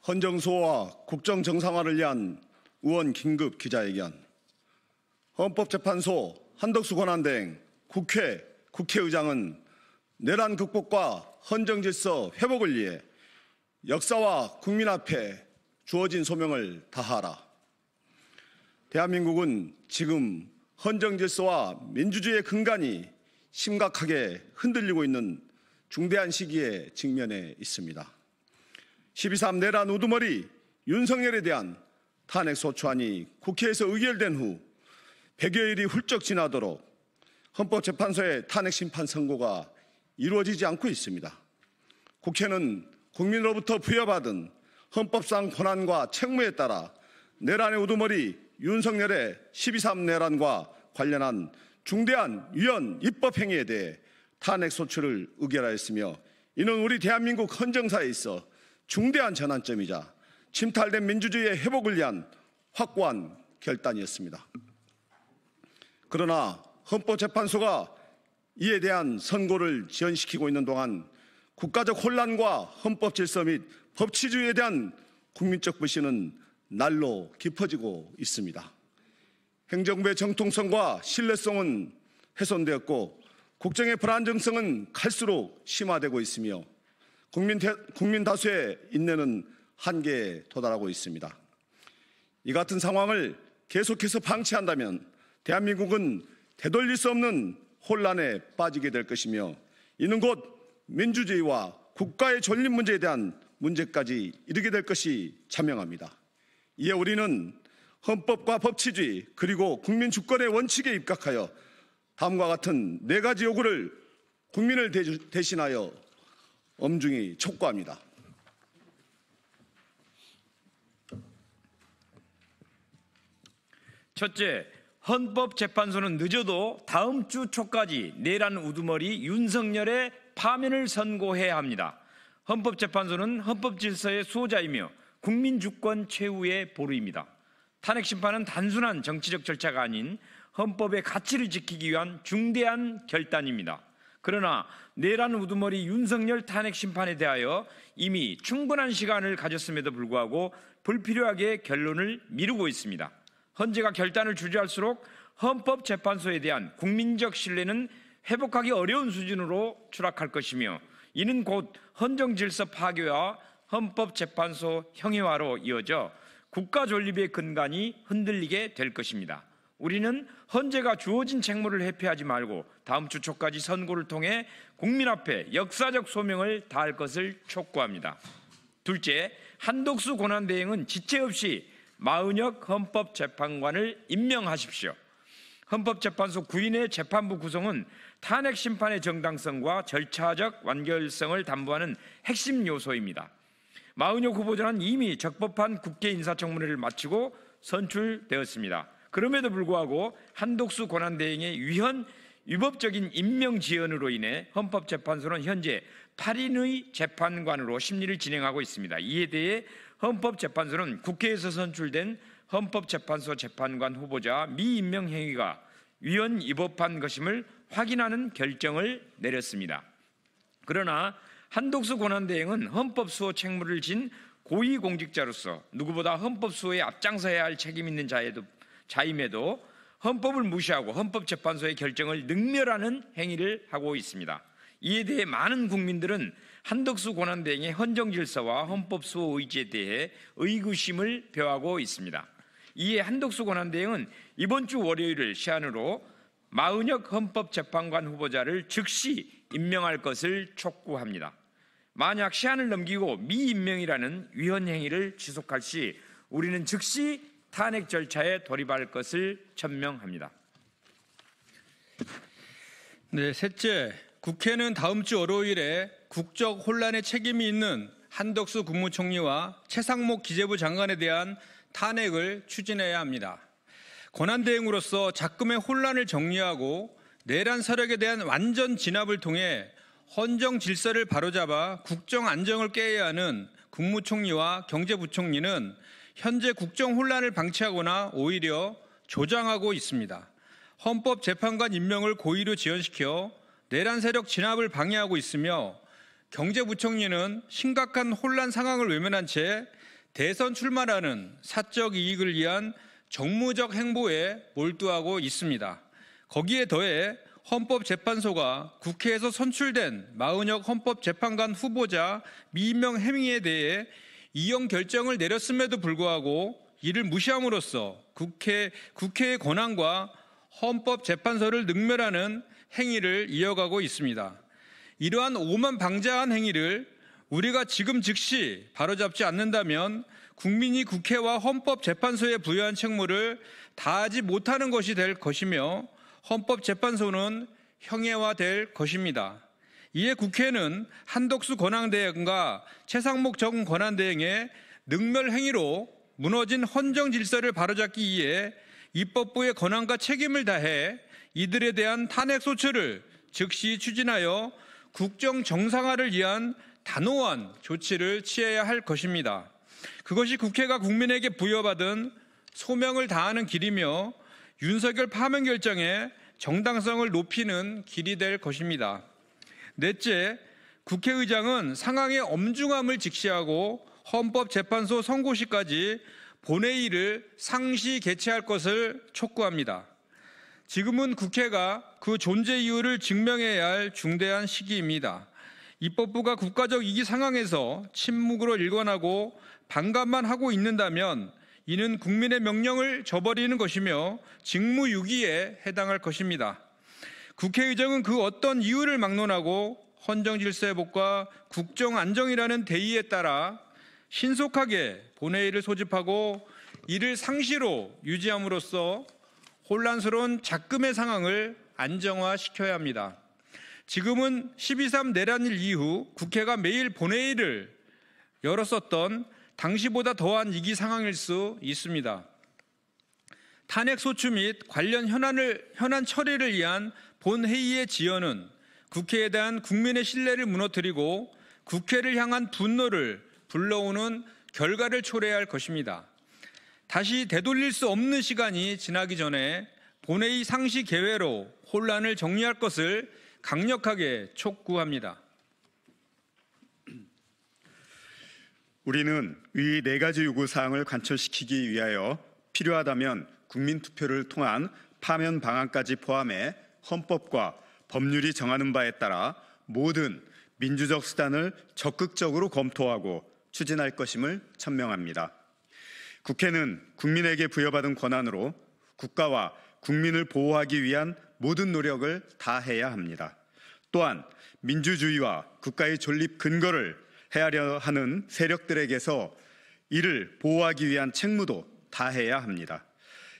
헌정수호와 국정 정상화를 위한 의원 긴급 기자회견. 헌법재판소 한덕수 권한대행 국회의장은 내란 극복과 헌정질서 회복을 위해 역사와 국민 앞에 주어진 소명을 다하라. 대한민국은 지금 헌정질서와 민주주의의 근간이 심각하게 흔들리고 있는 중대한 시기에 직면해 있습니다. 12.3 내란 우두머리 윤석열에 대한 탄핵소추안이 국회에서 의결된 후 100여일이 훌쩍 지나도록 헌법재판소의 탄핵심판 선고가 이루어지지 않고 있습니다. 국회는 국민으로부터 부여받은 헌법상 권한과 책무에 따라 내란의 우두머리 윤석열의 12.3 내란과 관련한 중대한 위헌 입법행위에 대해 탄핵소추를 의결하였으며, 이는 우리 대한민국 헌정사에 있어 중대한 전환점이자 침탈된 민주주의의 회복을 위한 확고한 결단이었습니다. 그러나 헌법재판소가 이에 대한 선고를 지연시키고 있는 동안 국가적 혼란과 헌법 질서 및 법치주의에 대한 국민적 불신은 날로 깊어지고 있습니다. 행정부의 정통성과 신뢰성은 훼손되었고 국정의 불안정성은 갈수록 심화되고 있으며 국민 다수의 인내는 한계에 도달하고 있습니다. 이 같은 상황을 계속해서 방치한다면 대한민국은 되돌릴 수 없는 혼란에 빠지게 될 것이며, 이는 곧 민주주의와 국가의 존립 문제에 대한 문제까지 이르게 될 것이 자명합니다. 이에 우리는 헌법과 법치주의 그리고 국민 주권의 원칙에 입각하여 다음과 같은 4가지 요구를 국민을 대신하여 엄중히 촉구합니다. 첫째, 헌법재판소는 늦어도 다음 주 초까지 내란 우두머리 윤석열의 파면을 선고해야 합니다. 헌법재판소는 헌법질서의 수호자이며 국민주권 최후의 보루입니다. 탄핵심판은 단순한 정치적 절차가 아닌 헌법의 가치를 지키기 위한 중대한 결단입니다. 그러나 내란 우두머리 윤석열 탄핵심판에 대하여 이미 충분한 시간을 가졌음에도 불구하고 불필요하게 결론을 미루고 있습니다. 헌재가 결단을 주저할수록 헌법재판소에 대한 국민적 신뢰는 회복하기 어려운 수준으로 추락할 것이며, 이는 곧 헌정질서 파괴와 헌법재판소 형해화로 이어져 국가 존립의 근간이 흔들리게 될 것입니다. 우리는 헌재가 주어진 책무를 회피하지 말고 다음 주 초까지 선고를 통해 국민 앞에 역사적 소명을 다할 것을 촉구합니다. 둘째, 한덕수 권한대행은 지체 없이 마은혁 헌법재판관을 임명하십시오. 헌법재판소 9인의 재판부 구성은 탄핵심판의 정당성과 절차적 완결성을 담보하는 핵심 요소입니다. 마은혁 후보자는 이미 적법한 국회 인사청문회를 마치고 선출되었습니다. 그럼에도 불구하고 한덕수 권한대행의 위법적인 임명 지연으로 인해 헌법재판소는 현재 8인의 재판관으로 심리를 진행하고 있습니다. 이에 대해 헌법재판소는 국회에서 선출된 헌법재판소 재판관 후보자 미임명 행위가 위헌 위법한 것임을 확인하는 결정을 내렸습니다. 그러나 한덕수 권한대행은 헌법수호 책무를 진 고위공직자로서 누구보다 헌법수호에 앞장서야 할 책임 있는 자임에도 헌법을 무시하고 헌법재판소의 결정을 능멸하는 행위를 하고 있습니다. 이에 대해 많은 국민들은 한덕수 권한대행의 헌정질서와 헌법수호 의지에 대해 의구심을 표하고 있습니다. 이에 한덕수 권한대행은 이번 주 월요일을 시한으로 마은혁 헌법재판관 후보자를 즉시 임명할 것을 촉구합니다. 만약 시한을 넘기고 미임명이라는 위헌 행위를 지속할 시 우리는 즉시 탄핵 절차에 돌입할 것을 천명합니다. 네, 셋째, 국회는 다음 주 월요일에 국적 혼란에 책임이 있는 한덕수 국무총리와 최상목 기재부 장관에 대한 탄핵을 추진해야 합니다. 권한대행으로서 작금의 혼란을 정리하고 내란 세력에 대한 완전 진압을 통해 헌정 질서를 바로잡아 국정 안정을 깨야 하는 국무총리와 경제부총리는 현재 국정 혼란을 방치하거나 오히려 조장하고 있습니다. 헌법재판관 임명을 고의로 지연시켜 내란 세력 진압을 방해하고 있으며, 경제부총리는 심각한 혼란 상황을 외면한 채 대선 출마라는 사적 이익을 위한 정무적 행보에 몰두하고 있습니다. 거기에 더해 헌법재판소가 국회에서 선출된 마은혁 헌법재판관 후보자 미임명 행위에 대해 이용 결정을 내렸음에도 불구하고 이를 무시함으로써 국회의 권한과 헌법재판소를 능멸하는 행위를 이어가고 있습니다. 이러한 오만방자한 행위를 우리가 지금 즉시 바로잡지 않는다면 국민이 국회와 헌법재판소에 부여한 책무를 다하지 못하는 것이 될 것이며 헌법재판소는 형해화될 것입니다. 이에 국회는 한덕수 권한대행과 최상목 전 권한대행의 능멸 행위로 무너진 헌정 질서를 바로잡기 위해 입법부의 권한과 책임을 다해 이들에 대한 탄핵 소추를 즉시 추진하여 국정 정상화를 위한 단호한 조치를 취해야 할 것입니다. 그것이 국회가 국민에게 부여받은 소명을 다하는 길이며 윤석열 파면 결정의 정당성을 높이는 길이 될 것입니다. 넷째, 국회의장은 상황의 엄중함을 직시하고 헌법재판소 선고 시까지 본회의를 상시 개최할 것을 촉구합니다. 지금은 국회가 그 존재 이유를 증명해야 할 중대한 시기입니다. 입법부가 국가적 위기 상황에서 침묵으로 일관하고 반감만 하고 있는다면 이는 국민의 명령을 저버리는 것이며 직무유기에 해당할 것입니다. 국회의장은 그 어떤 이유를 막론하고 헌정질서회복과 국정안정이라는 대의에 따라 신속하게 본회의를 소집하고 이를 상시로 유지함으로써 혼란스러운 작금의 상황을 안정화시켜야 합니다. 지금은 12.3 내란일 이후 국회가 매일 본회의를 열었었던 당시보다 더한 위기 상황일 수 있습니다. 탄핵 소추 및 관련 현안 처리를 위한 본회의의 지연은 국회에 대한 국민의 신뢰를 무너뜨리고 국회를 향한 분노를 불러오는 결과를 초래할 것입니다. 다시 되돌릴 수 없는 시간이 지나기 전에 본회의 상시 개회로 혼란을 정리할 것을 강력하게 촉구합니다. 우리는 이 네 가지 요구사항을 관철시키기 위하여 필요하다면 국민투표를 통한 파면 방안까지 포함해 헌법과 법률이 정하는 바에 따라 모든 민주적 수단을 적극적으로 검토하고 추진할 것임을 천명합니다. 국회는 국민에게 부여받은 권한으로 국가와 국민을 보호하기 위한 모든 노력을 다해야 합니다. 또한 민주주의와 국가의 존립 근거를 해하려 하는 세력들에게서 이를 보호하기 위한 책무도 다해야 합니다.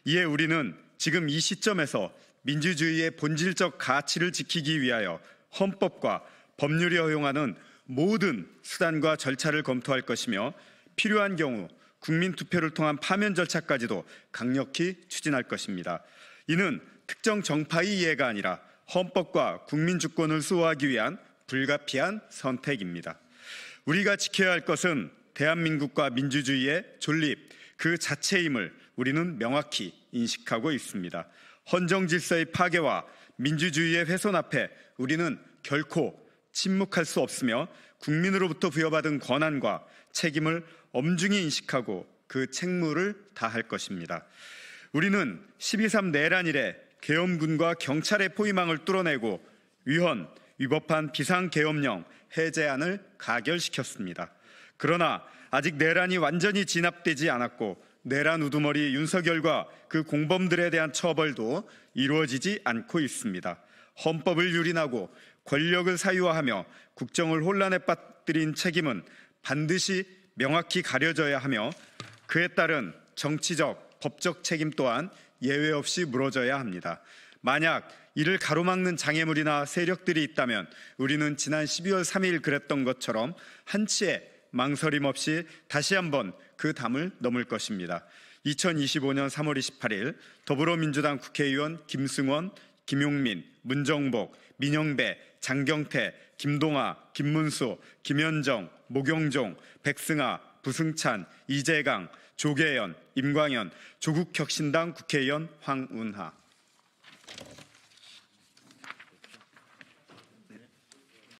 이에 우리는 지금 이 시점에서 민주주의의 본질적 가치를 지키기 위하여 헌법과 법률이 허용하는 모든 수단과 절차를 검토할 것이며 필요한 경우 국민투표를 통한 파면 절차까지도 강력히 추진할 것입니다. 이는 특정 정파의 이해가 아니라 헌법과 국민주권을 수호하기 위한 불가피한 선택입니다. 우리가 지켜야 할 것은 대한민국과 민주주의의 존립 그 자체임을 우리는 명확히 인식하고 있습니다. 헌정질서의 파괴와 민주주의의 훼손 앞에 우리는 결코 침묵할 수 없으며 국민으로부터 부여받은 권한과 책임을 엄중히 인식하고 그 책무를 다할 것입니다. 우리는 12.3 내란 이래 계엄군과 경찰의 포위망을 뚫어내고 위법한 비상계엄령 해제안을 가결시켰습니다. 그러나 아직 내란이 완전히 진압되지 않았고 내란 우두머리 윤석열과 그 공범들에 대한 처벌도 이루어지지 않고 있습니다. 헌법을 유린하고 권력을 사유화하며 국정을 혼란에 빠뜨린 책임은 반드시 명확히 가려져야 하며 그에 따른 정치적, 법적 책임 또한 예외 없이 물어져야 합니다. 만약 이를 가로막는 장애물이나 세력들이 있다면 우리는 지난 12월 3일 그랬던 것처럼 한치의 망설임 없이 다시 한번 그 담을 넘을 것입니다. 2025년 3월 28일 더불어민주당 국회의원 김승원, 김용민, 문정복, 민영배, 장경태, 김동아, 김문수, 김현정, 모경종, 백승아, 부승찬, 이재강, 조계연, 임광현, 조국혁신당 국회의원 황운하.